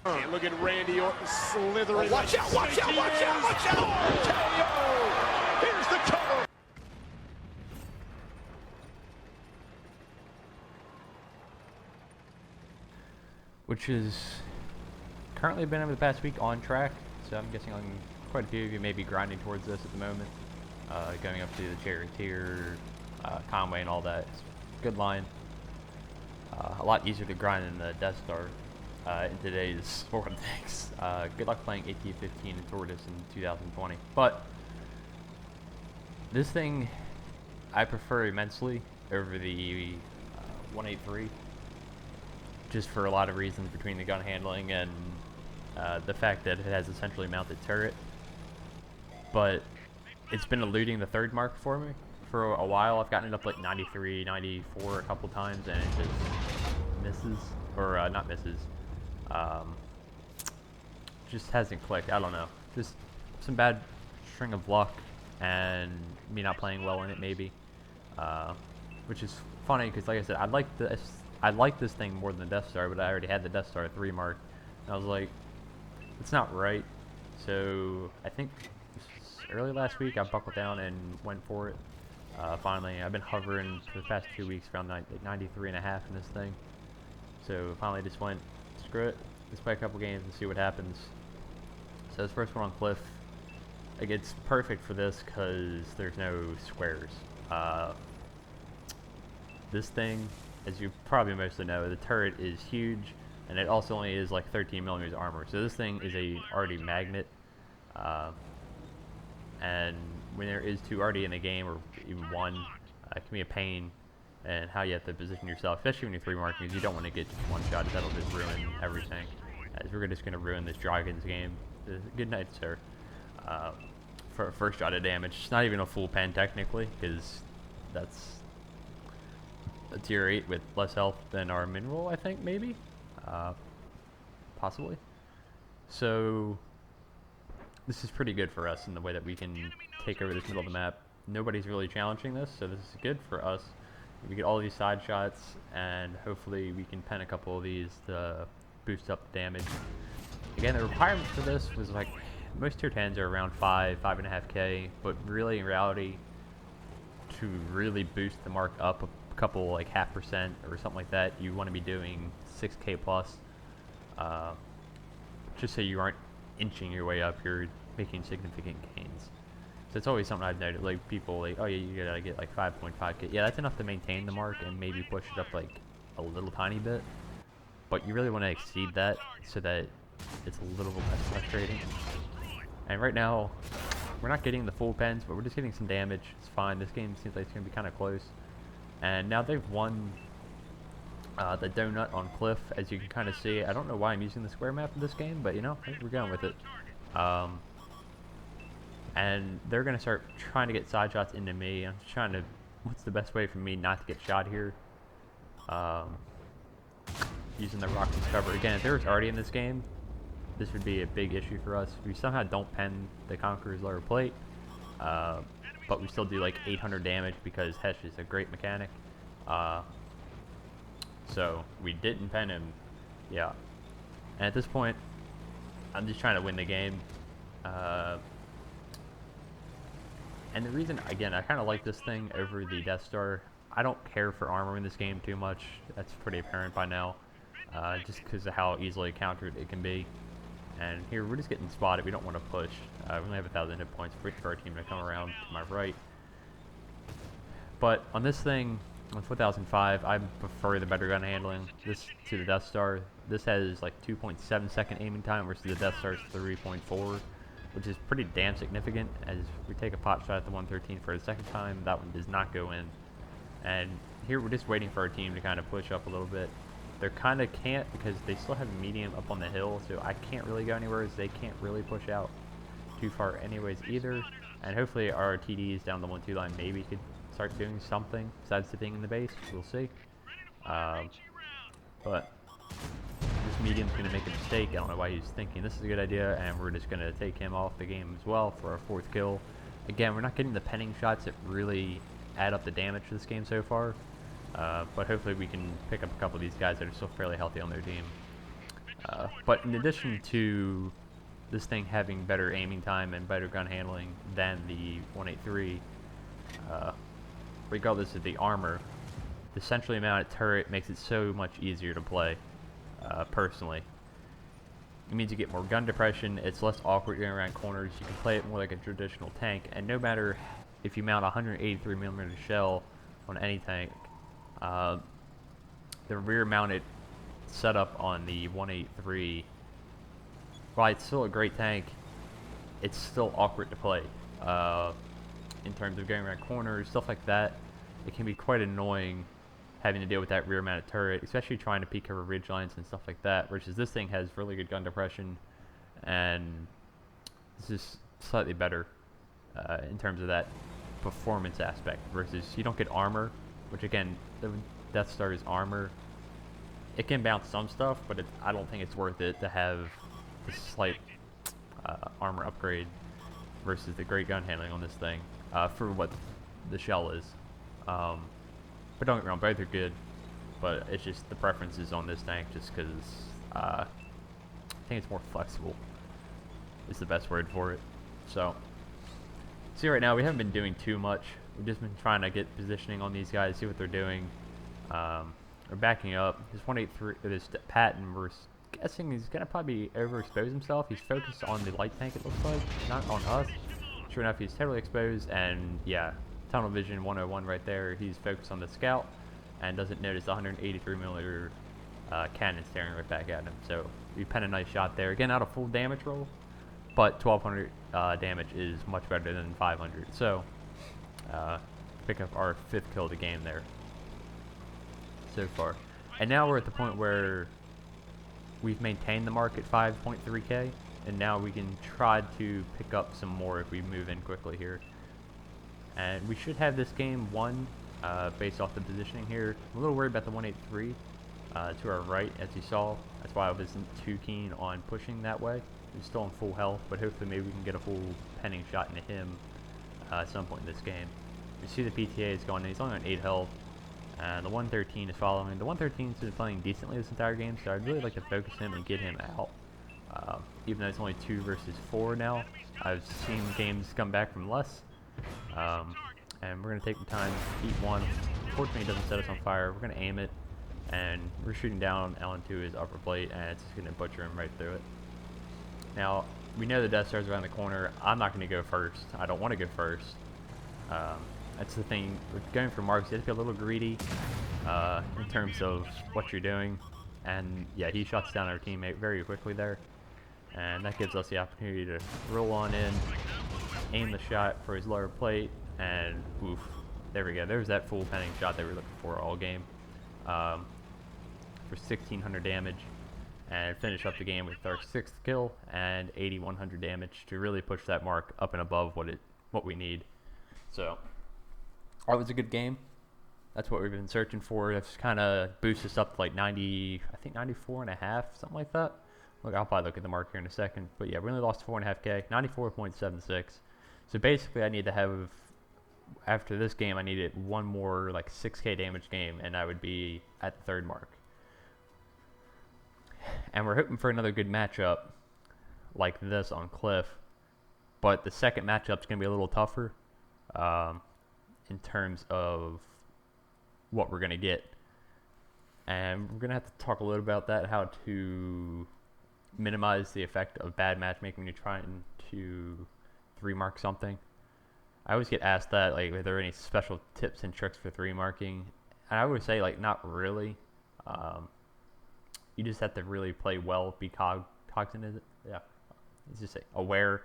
And look at Randy Orton slithering. Oh, watch out, watch out, watch out, watch out! KO! Here's the cover. Which is currently been over the past week on track. So I'm guessing quite a few of you may be grinding towards this at the moment. Going up to the Charioteer, Conway and all that. It's a good line. A lot easier to grind than the Death Star in today's World of Tanks. Good luck playing AT-15 and Tortoise in 2020. But this thing I prefer immensely over the 183. Just for a lot of reasons between the gun handling and the fact that it has a centrally mounted turret. But it's been eluding the third mark for me for a while. I've gotten it up like 93, 94 a couple times and it just misses. Or not misses. Just hasn't clicked. I don't know. Just some bad string of luck and me not playing well in it maybe. Which is funny because like I said, I like this thing more than the Death Star, but I already had the Death Star 3 mark. And I was like, it's not right. So I think early last week I buckled down and went for it. Finally, I've been hovering for the past 2 weeks around like 93.5 in this thing. So finally just went, screw it, let's play a couple games and see what happens. So this first one on Cliff, like it's perfect for this because there's no squares. This thing, as you probably mostly know, the turret is huge, and it also only is like 13mm armor. So this thing is a already magnet, and when there is two already in the game, or even one, it can be a pain. And how you have to position yourself, especially when you're 3 marking, because you don't want to get just one shot. That'll just ruin everything. As we're just going to ruin this Dragons game. Good night, sir. For a first shot of damage, it's not even a full pen technically, because that's a tier 8 with less health than our mineral, I think, maybe? Possibly. So, this is pretty good for us in the way that we can take over this middle of the map. Nobody's really challenging this, so this is good for us. We get all these side shots, and hopefully we can pen a couple of these to boost up the damage. Again, the requirement for this was like, most tier 10s are around 5.5k, but really in reality, to really boost the mark up a couple, like 0.5% or something like that, you want to be doing 6k plus, just so you aren't inching your way up, you're making significant gains. So it's always something I've noted, like people like, oh yeah, you gotta get like 5.5k. Yeah, that's enough to maintain the mark and maybe push it up like a little tiny bit. But you really want to exceed that so that it's a little bit less frustrating. And right now, we're not getting the full pens, but we're just getting some damage. It's fine. This game seems like it's gonna be kind of close. And now they've won the donut on Cliff, as you can kind of see. I don't know why I'm using the square map in this game, but you know, we're going with it. And they're going to start trying to get side shots into me. I'm just trying to, what's the best way for me not to get shot here? Using the Rock's cover. Again, if they were already in this game, this would be a big issue for us. We somehow don't pen the Conqueror's lower plate, but we still do like 800 damage because Hesh is a great mechanic. So we didn't pen him, yeah. And at this point, I'm just trying to win the game. And the reason, again, I kind of like this thing over the Death Star. I don't care for armor in this game too much. That's pretty apparent by now. Just because of how easily countered it can be. And here, we're just getting spotted. We don't want to push. We only have 1,000 hit points. Wait for our team to come around to my right. But on this thing, on 4005, I prefer the better gun handling. This to the Death Star. This has like 2.7 second aiming time versus the Death Star's 3.4. Which is pretty damn significant, as we take a pot shot at the 113 for the second time, that one does not go in. And here we're just waiting for our team to kind of push up a little bit. They kind of can't because they still have medium up on the hill, so I can't really go anywhere as they can't really push out too far anyways either. And hopefully our TDs down the 1-2 line maybe could start doing something besides sitting in the base, we'll see. But this medium's going to make a mistake. I don't know why he's thinking this is a good idea, and we're just going to take him off the game as well for our 4th kill. Again, we're not getting the penning shots that really add up the damage to this game so far, but hopefully we can pick up a couple of these guys that are still fairly healthy on their team. But in addition to this thing having better aiming time and better gun handling than the 183, regardless of the armor, the centrally mounted turret makes it so much easier to play, personally. It means you get more gun depression, it's less awkward going around corners, you can play it more like a traditional tank, and no matter if you mount a 183mm shell on any tank, the rear mounted setup on the 183, while it's still a great tank, it's still awkward to play. In terms of going around corners, stuff like that, it can be quite annoying having to deal with that rear mounted turret, especially trying to peek over ridge lines and stuff like that, versus this thing has really good gun depression, and this is slightly better in terms of that performance aspect, versus you don't get armor, which again, the Death Star's armor, it can bounce some stuff, but I don't think it's worth it to have the slight armor upgrade versus the great gun handling on this thing, for what the shell is. But don't get me wrong, both are good, but it's just the preference is on this tank just because I think it's more flexible is the best word for it. So, see, right now we haven't been doing too much. We've just been trying to get positioning on these guys, see what they're doing. We're backing up. His 183, this Patton, we're guessing he's going to probably overexpose himself. He's focused on the light tank, it looks like, not on us. Sure enough, he's totally exposed, and yeah, tunnel vision 101 right there. He's focused on the scout and doesn't notice the 183mm cannon staring right back at him. So we pen a nice shot there. Again, not a full damage roll, but 1200 damage is much better than 500. So pick up our 5th kill of the game there so far. And now we're at the point where we've maintained the mark at 5.3k, and now we can try to pick up some more if we move in quickly here. And we should have this game won based off the positioning here. I'm a little worried about the 183 to our right, as you saw. That's why I wasn't too keen on pushing that way. He's still on full health, but hopefully maybe we can get a full penning shot into him at some point in this game. You see the PTA is going in. He's only on 8 health. And the 113 is following. The 113 has been playing decently this entire game, so I'd really like to focus him and get him out. Even though it's only 2 versus 4 now, I've seen games come back from less. And we're going to take the time to eat one. Fortunately, it doesn't set us on fire. We're going to aim it, and we're shooting down onto his upper plate, and it's just going to butcher him right through it. Now, we know the Death Star's around the corner. I'm not going to go first. I don't want to go first. That's the thing with going for marks. You have to be a little greedy in terms of what you're doing. And yeah, he shuts down our teammate very quickly there. And that gives us the opportunity to roll on in, aim the shot for his lower plate, and oof, there we go. There's that full penning shot that we were looking for all game for 1600 damage, and finish up the game with our 6th kill and 8100 damage to really push that mark up and above what we need. So that was a good game. That's what we've been searching for. That's kind of boosted us up to like 90, I think 94 and a half, something like that. Look, I'll probably look at the mark here in a second. But yeah, we only lost 4.5k, 94.76. So basically I need to have, after this game, I needed one more like 6k damage game, and I would be at the 3rd mark. And we're hoping for another good matchup like this on Cliff. But the second matchup's going to be a little tougher in terms of what we're going to get. And we're going to have to talk a little about that, how to minimize the effect of bad matchmaking when you're trying to 3-mark something. I always get asked that, like, are there any special tips and tricks for 3-marking? And I would say, like, not really. You just have to really play well, be cognizant, is it? Yeah. Let's just say aware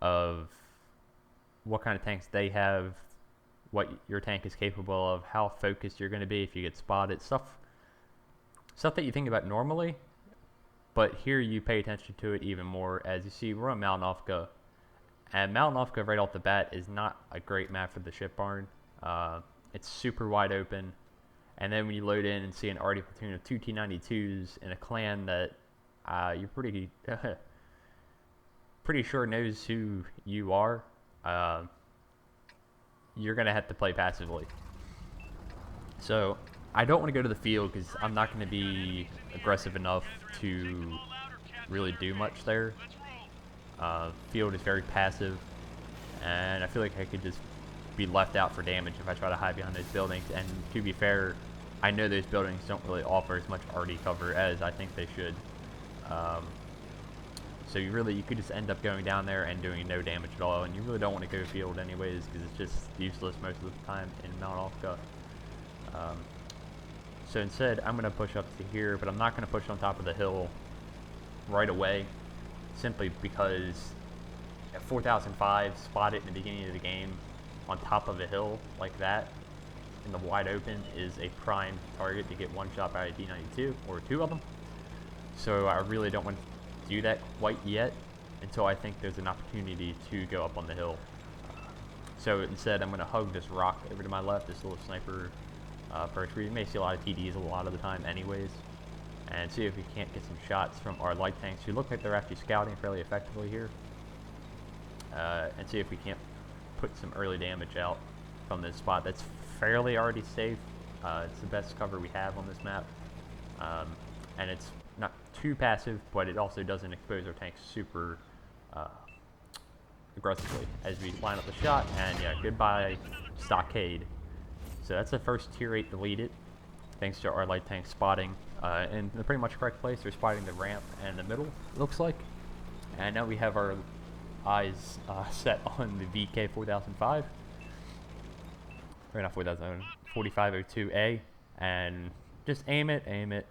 of what kind of tanks they have, what your tank is capable of, how focused you're going to be if you get spotted, stuff that you think about normally, but here you pay attention to it even more. As you see, we're on Malinovka, and Malinovka right off the bat is not a great map for the ship barn. It's super wide open, and then when you load in and see an arty platoon of 2 T-92s in a clan that you're pretty pretty sure knows who you are, you're going to have to play passively. So I don't want to go to the field because I'm not going to be aggressive enough to really do much there. Field is very passive, and I feel like I could just be left out for damage if I try to hide behind those buildings. And to be fair, I know those buildings don't really offer as much RD cover as I think they should. So you could just end up going down there and doing no damage at all, and you really don't want to go field anyways because it's just useless most of the time in Mount Alpha. So instead, I'm going to push up to here, but I'm not going to push on top of the hill right away, simply because at 4005, spotted in the beginning of the game on top of a hill like that in the wide open is a prime target to get one shot by a D92 or two of them. So I really don't want to do that quite yet until I think there's an opportunity to go up on the hill. So instead, I'm going to hug this rock over to my left, this little sniper perch. We may see a lot of TDs a lot of the time anyways, and see if we can't get some shots from our light tanks who look like they're actually scouting fairly effectively here, and see if we can't put some early damage out from this spot that's fairly already safe. It's the best cover we have on this map, and it's not too passive, but it also doesn't expose our tanks super aggressively as we line up the shot. And yeah, goodbye stockade. So that's the first tier 8 deleted, thanks to our light tank spotting in the pretty much correct place. They're spotting the ramp and the middle, it looks like. And now we have our eyes set on the VK 4005, or not 4000, 4502A, and just aim it, and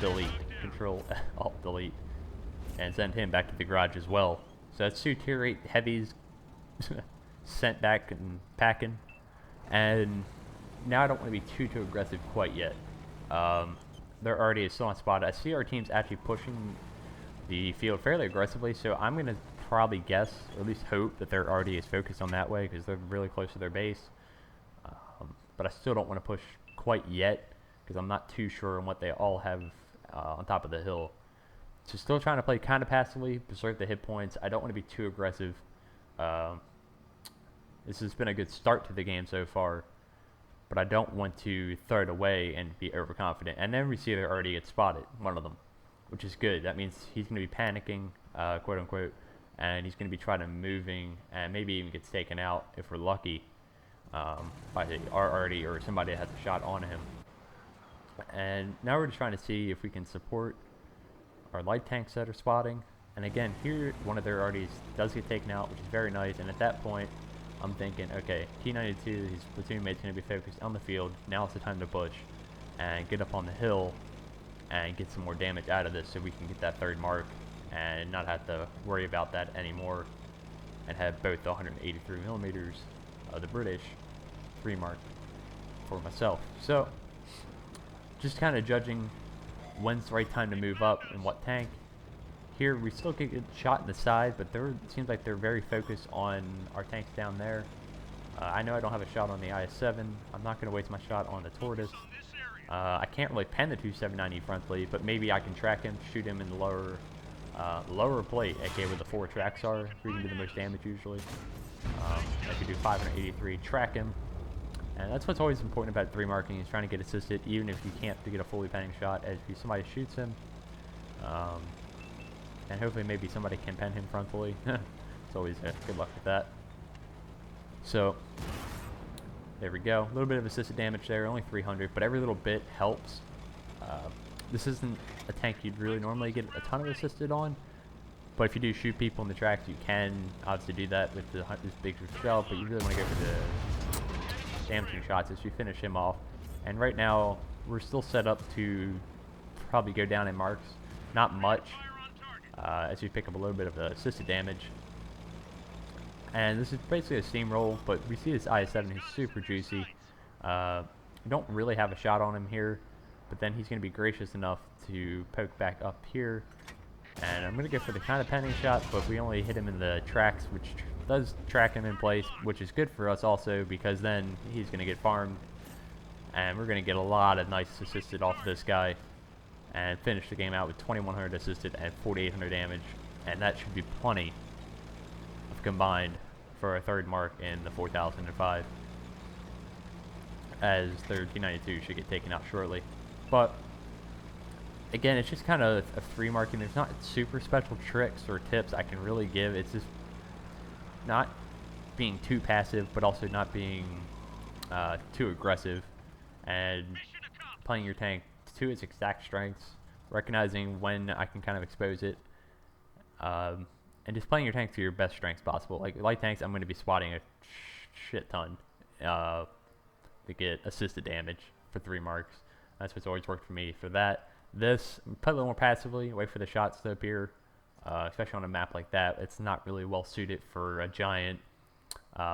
delete, Control Alt delete, and send him back to the garage as well. So that's two tier 8 heavies sent back and packing, and now I don't want to be too aggressive quite yet. They're already still on spot. I see our team's actually pushing the field fairly aggressively, so I'm going to probably guess, or at least hope, that their RD is focused on that way because they're really close to their base. But I still don't want to push quite yet because I'm not too sure on what they all have on top of the hill. So still trying to play kind of passively, preserve the hit points. I don't want to be too aggressive. This has been a good start to the game so far, but I don't want to throw it away and be overconfident. And then we see they're already get spotted, one of them, which is good. That means he's going to be panicking, quote unquote, and he's going to be trying to moving and maybe even gets taken out if we're lucky by our RD or somebody that has a shot on him. And now we're just trying to see if we can support our light tanks that are spotting. And again, here one of their RDs does get taken out, which is very nice. And at that point, I'm thinking, okay, T92, his platoon mate's going to be focused on the field. Now it's the time to push and get up on the hill and get some more damage out of this so we can get that third mark and not have to worry about that anymore, and have both the 183 millimeters of the British 3 mark for myself. So just kind of judging when's the right time to move up and what tank. Here we still get a shot in the side, but it seems like they're very focused on our tanks down there. I know I don't have a shot on the IS-7. I'm not going to waste my shot on the Tortoise. I can't really pen the 2790 frontally, but maybe I can track him, shoot him in the lower plate, aka where the 4 tracks are, where you can do the most damage usually. I could do 583, track him. And that's what's always important about 3 marking, is trying to get assisted, even if you can't to get a fully penning shot, as somebody shoots him. And hopefully maybe somebody can pen him frontally. It's always good luck with that. So there we go. A little bit of assisted damage there, only 300, but every little bit helps. This isn't a tank you'd really normally get a ton of assisted on, but if you do shoot people in the tracks, you can obviously do that with this big shell, but you really want to go for the damaging shots as you finish him off. And right now, we're still set up to probably go down in marks. Not much, as you pick up a little bit of assisted damage. And this is basically a steamroll, but we see this IS-7 who's super juicy. We don't really have a shot on him here, but then he's going to be gracious enough to poke back up here. And I'm going to go for the kind of penning shot, but we only hit him in the tracks, which does track him in place, which is good for us also, because then he's going to get farmed. And we're going to get a lot of nice assisted off of this guy and finish the game out with 2100 assisted and 4800 damage. And that should be plenty of combined for a third mark in the 4005. as their T92 should get taken out shortly. But again, it's just kind of a free marking. There's not super special tricks or tips I can really give. It's just not being too passive, but also not being too aggressive, and playing your tank to its exact strengths, recognizing when I can kind of expose it, and just playing your tank to your best strengths possible. Like light tanks, I'm going to be swatting a shit ton to get assisted damage for 3 marks. That's what's always worked for me for that. This, play a little more passively, wait for the shots to appear, especially on a map like that. It's not really well suited for a giant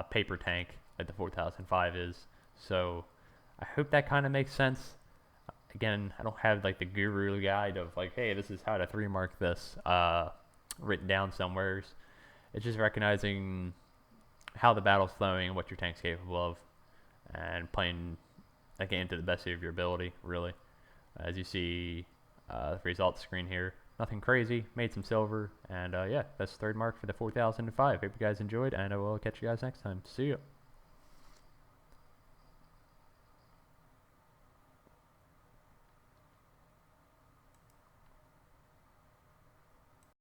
paper tank like the 4005 is. So I hope that kind of makes sense. Again, I don't have like the guru guide of like, hey, this is how to 3 mark this written down somewhere. It's just recognizing how the battle's flowing and what your tank's capable of, and playing that game to the best of your ability, really. As you see the results screen here, nothing crazy, made some silver, and yeah, that's the 3rd mark for the 4005. Hope you guys enjoyed, and I will catch you guys next time. See ya.